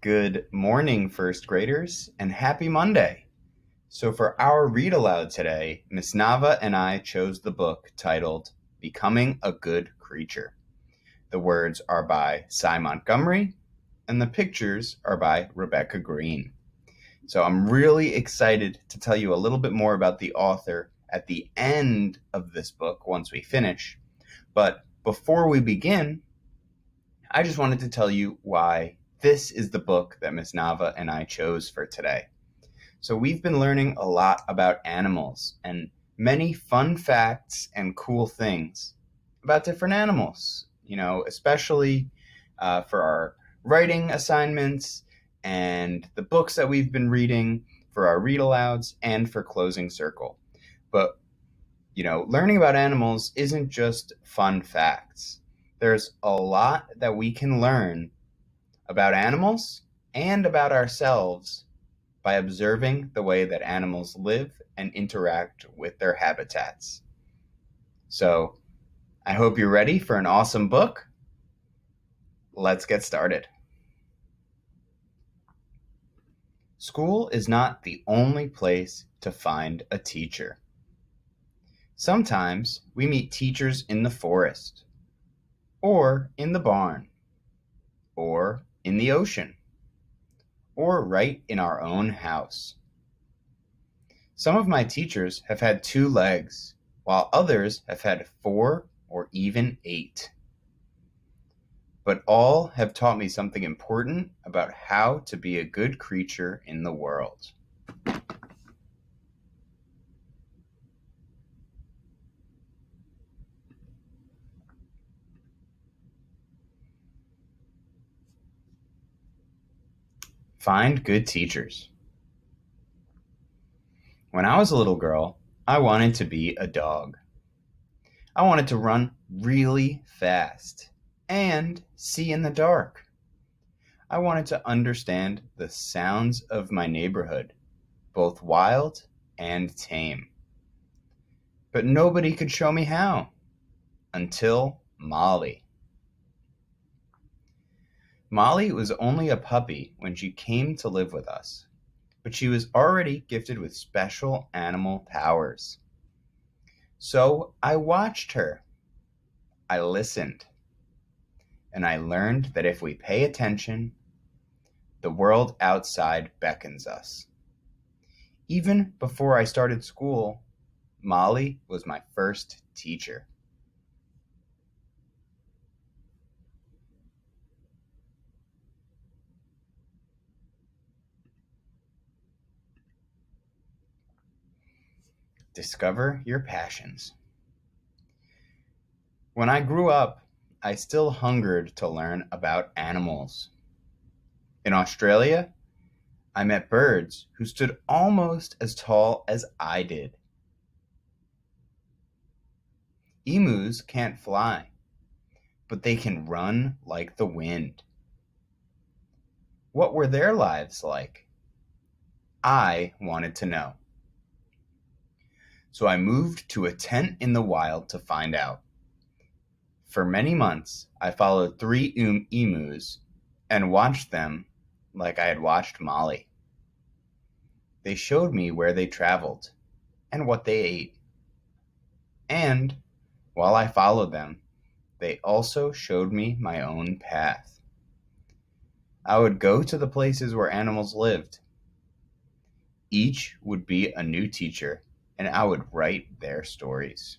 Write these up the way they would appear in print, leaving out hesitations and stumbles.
Good morning, first graders, and happy Monday. So, for our read aloud today, Miss Nava and I chose the book titled Becoming a Good Creature. The words are by Cy Montgomery, and the pictures are by Rebecca Green. So, I'm really excited to tell you a little bit more about the author at the end of this book once we finish. But before we begin, I just wanted to tell you why this is the book that Miss Nava and I chose for today. So we've been learning a lot about animals and many fun facts and cool things about different animals, especially for our writing assignments and the books that we've been reading for our read alouds and for closing circle. But, learning about animals isn't just fun facts. There's a lot that we can learn about animals and about ourselves by observing the way that animals live and interact with their habitats. So, I hope you're ready for an awesome book. Let's get started. School is not the only place to find a teacher. Sometimes we meet teachers in the forest, or in the barn, or in the ocean, or right in our own house. Some of my teachers have had 2 legs, while others have had 4 or even 8. But all have taught me something important about how to be a good creature in the world. Find good teachers. When I was a little girl, I wanted to be a dog. I wanted to run really fast and see in the dark. I wanted to understand the sounds of my neighborhood, both wild and tame. But nobody could show me how, until Molly. Molly was only a puppy when she came to live with us, but she was already gifted with special animal powers. So I watched her, I listened, and I learned that if we pay attention, the world outside beckons us. Even before I started school, Molly was my first teacher. Discover your passions. When I grew up, I still hungered to learn about animals. In Australia, I met birds who stood almost as tall as I did. Emus can't fly, but they can run like the wind. What were their lives like? I wanted to know. So I moved to a tent in the wild to find out. For many months, I followed 3 emus and watched them like I had watched Molly. They showed me where they traveled and what they ate. And while I followed them, they also showed me my own path. I would go to the places where animals lived. Each would be a new teacher, and I would write their stories.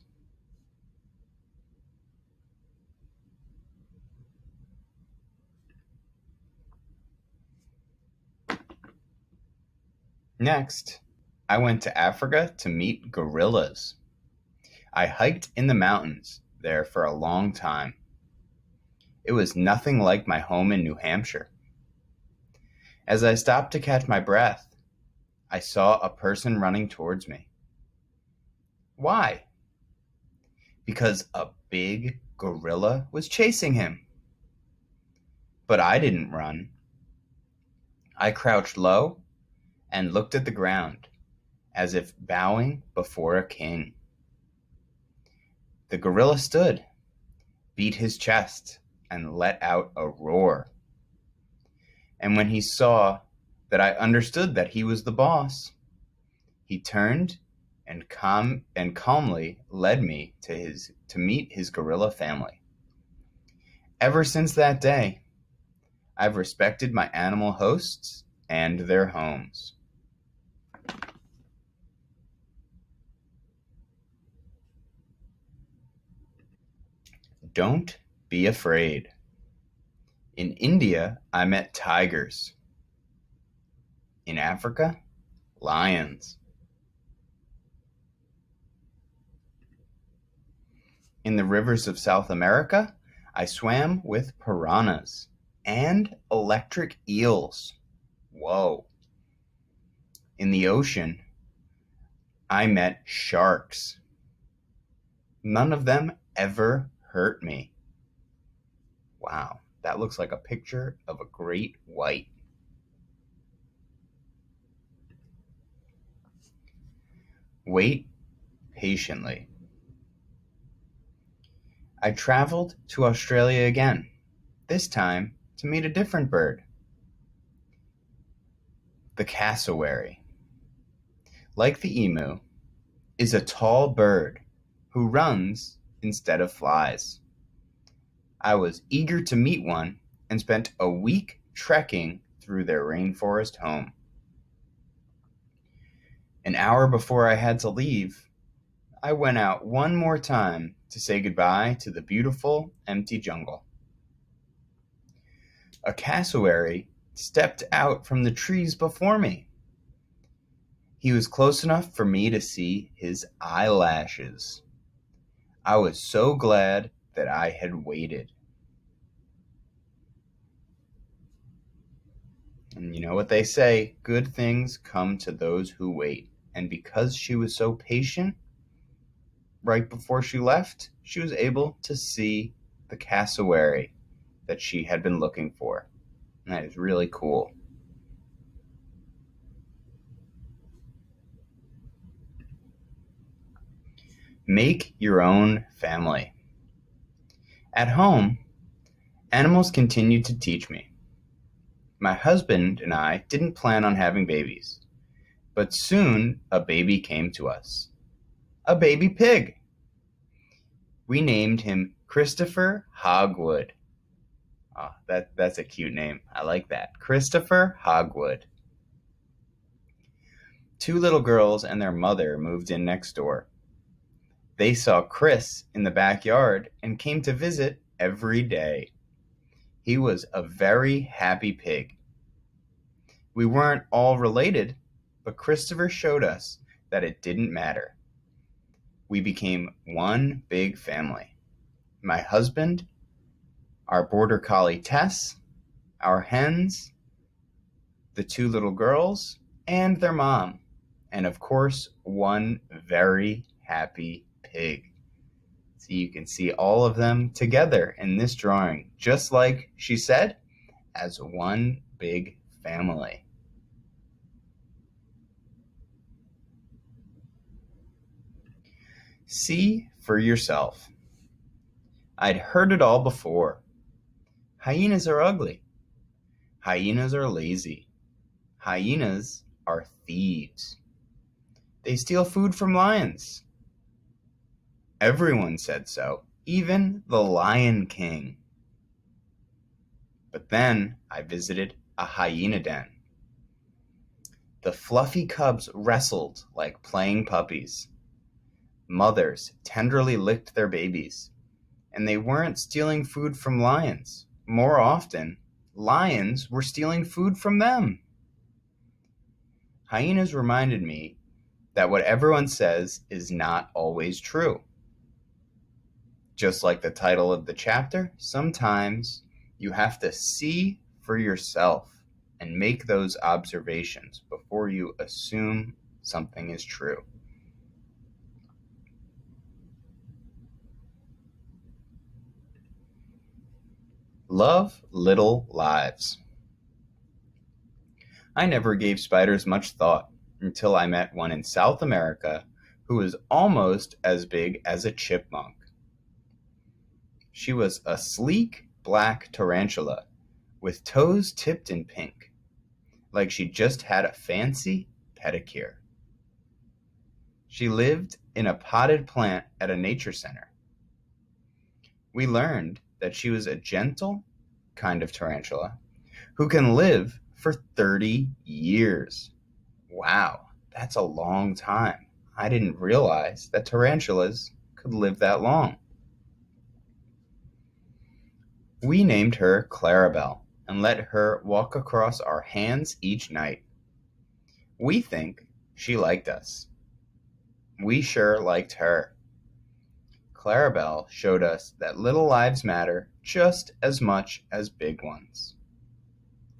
Next, I went to Africa to meet gorillas. I hiked in the mountains there for a long time. It was nothing like my home in New Hampshire. As I stopped to catch my breath, I saw a person running towards me. Why? Because a big gorilla was chasing him. But I didn't run. I crouched low and looked at the ground, as if bowing before a king. The gorilla stood, beat his chest, and let out a roar. And when he saw that I understood that he was the boss, he turned and calmly led me to meet his gorilla family. Ever since that day, I've respected my animal hosts and their homes. Don't be afraid. In India, I met tigers. In Africa, lions. In the rivers of South America, I swam with piranhas and electric eels. Whoa. In the ocean, I met sharks. None of them ever hurt me. Wow, that looks like a picture of a great white. Wait patiently. I traveled to Australia again, this time to meet a different bird. The cassowary, like the emu, is a tall bird who runs instead of flies. I was eager to meet one and spent a week trekking through their rainforest home. An hour before I had to leave, I went out one more time to say goodbye to the beautiful, empty jungle. A cassowary stepped out from the trees before me. He was close enough for me to see his eyelashes. I was so glad that I had waited. And you know what they say, good things come to those who wait. And because she was so patient, right before she left, she was able to see the cassowary that she had been looking for. And that is really cool. Make your own family. At home, animals continued to teach me. My husband and I didn't plan on having babies, but soon a baby came to us. A baby pig. We named him Christopher Hogwood. Oh, that's a cute name. I like that. Christopher Hogwood. Two little girls and their mother moved in next door. They saw Chris in the backyard and came to visit every day. He was a very happy pig. We weren't all related, but Christopher showed us that it didn't matter. We became one big family. My husband, our border collie Tess, our hens, the two little girls, and their mom, and of course, one very happy pig. So you can see all of them together in this drawing, just like she said, as one big family. See for yourself. I'd heard it all before. Hyenas are ugly. Hyenas are lazy. Hyenas are thieves. They steal food from lions. Everyone said so, even the Lion King. But then I visited a hyena den. The fluffy cubs wrestled like playing puppies. Mothers tenderly licked their babies, and they weren't stealing food from lions. More often, lions were stealing food from them. Hyenas reminded me that what everyone says is not always true. Just like the title of the chapter, sometimes you have to see for yourself and make those observations before you assume something is true. Love little lives. I never gave spiders much thought until I met one in South America who was almost as big as a chipmunk. She was a sleek black tarantula with toes tipped in pink, like she just had a fancy pedicure. She lived in a potted plant at a nature center. We learned that she was a gentle kind of tarantula who can live for 30 years. Wow, that's a long time. I didn't realize that tarantulas could live that long. We named her Clarabelle and let her walk across our hands each night. We think she liked us. We sure liked her. Clarabelle showed us that little lives matter just as much as big ones.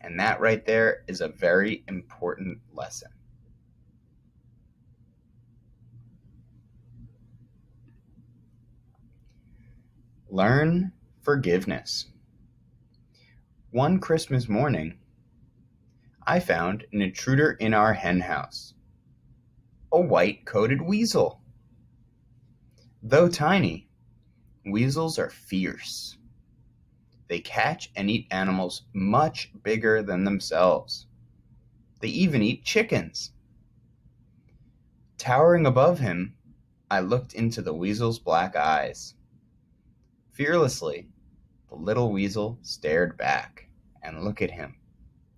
And that right there is a very important lesson. Learn forgiveness. One Christmas morning, I found an intruder in our hen house. A white-coated weasel. Though tiny, weasels are fierce. They catch and eat animals much bigger than themselves. They even eat chickens. Towering above him, I looked into the weasel's black eyes. Fearlessly, the little weasel stared back. And look at him.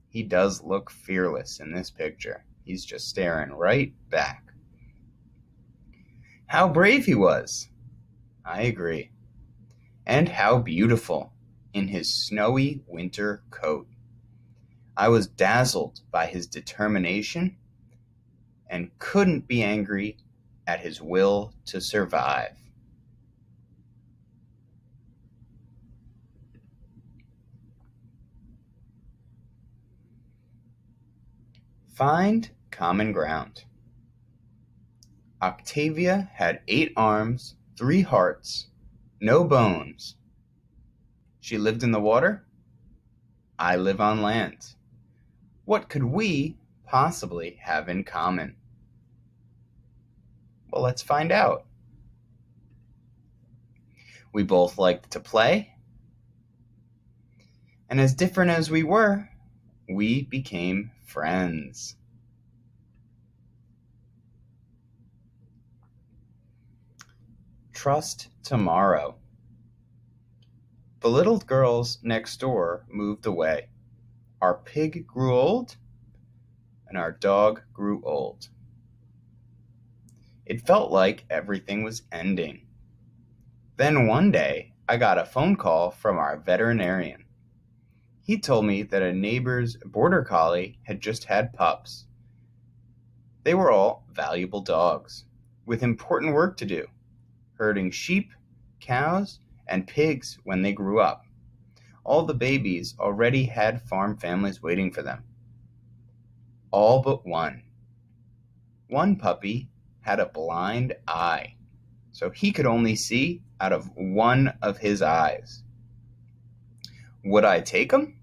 He does look fearless in this picture. He's just staring right back. How brave he was. I agree. And how beautiful in his snowy winter coat. I was dazzled by his determination and couldn't be angry at his will to survive. Find common ground. Octavia had 8 arms, 3 hearts, no bones. She lived in the water. I live on land. What could we possibly have in common? Well, let's find out. We both liked to play. And as different as we were, we became friends. Trust tomorrow. The little girls next door moved away. Our pig grew old, and our dog grew old. It felt like everything was ending. Then one day, I got a phone call from our veterinarian. He told me that a neighbor's border collie had just had pups. They were all valuable dogs, with important work to do, herding sheep, cows, and pigs when they grew up. All the babies already had farm families waiting for them. All but one. One puppy had a blind eye, so he could only see out of one of his eyes. Would I take him?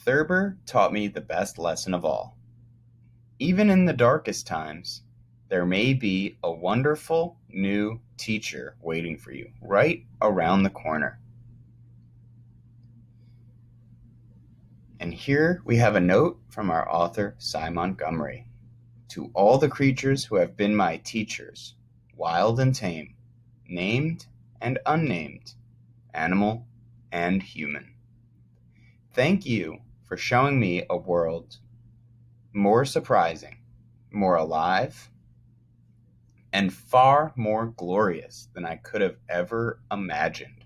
Thurber taught me the best lesson of all. Even in the darkest times, there may be a wonderful new teacher waiting for you right around the corner. And here we have a note from our author, Cy Montgomery. To all the creatures who have been my teachers, wild and tame, named and unnamed, animal and human. Thank you for showing me a world more surprising, more alive, and far more glorious than I could have ever imagined.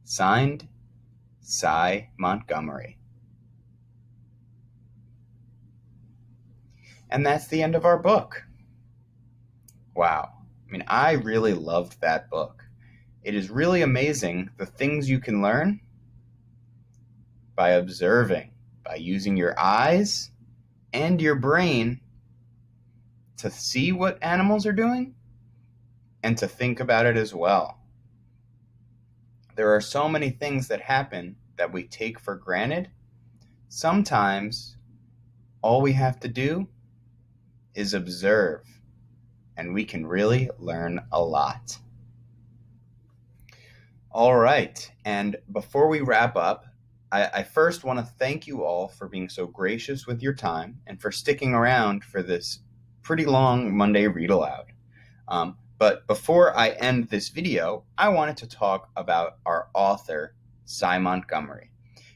Signed, Cy Montgomery. And that's the end of our book. Wow. I really loved that book. It is really amazing the things you can learn by observing, by using your eyes and your brain to see what animals are doing and to think about it as well. There are so many things that happen that we take for granted. Sometimes all we have to do is observe and we can really learn a lot. All right, and before we wrap up, I first want to thank you all for being so gracious with your time and for sticking around for this pretty long Monday read aloud. But before I end this video, I wanted to talk about our author, Cy Montgomery.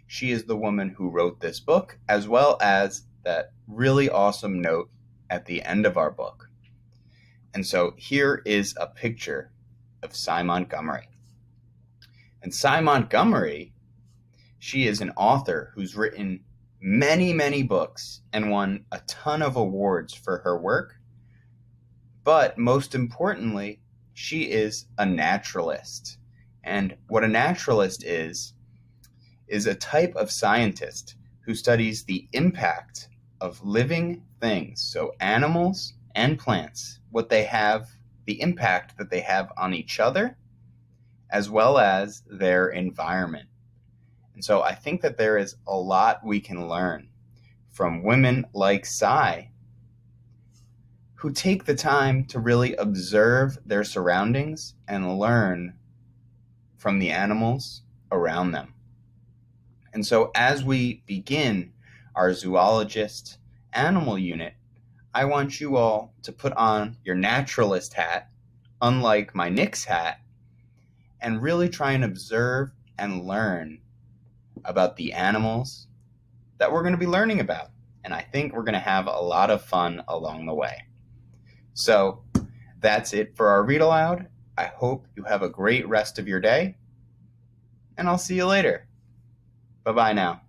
She is the woman who wrote this book, as well as that really awesome note at the end of our book. And so here is a picture of Cy Montgomery. And Cy Montgomery, she is an author who's written many, many books and won a ton of awards for her work. But most importantly, she is a naturalist. And what a naturalist is a type of scientist who studies the impact of living things, so animals and plants, what they have, the impact that they have on each other, as well as their environment. And so I think that there is a lot we can learn from women like Cy, who take the time to really observe their surroundings and learn from the animals around them. And so as we begin our zoologist animal unit, I want you all to put on your naturalist hat, unlike my Knicks hat, and really try and observe and learn about the animals that we're going to be learning about. And I think we're going to have a lot of fun along the way. So that's it for our read aloud. I hope you have a great rest of your day, and I'll see you later. Bye-bye now.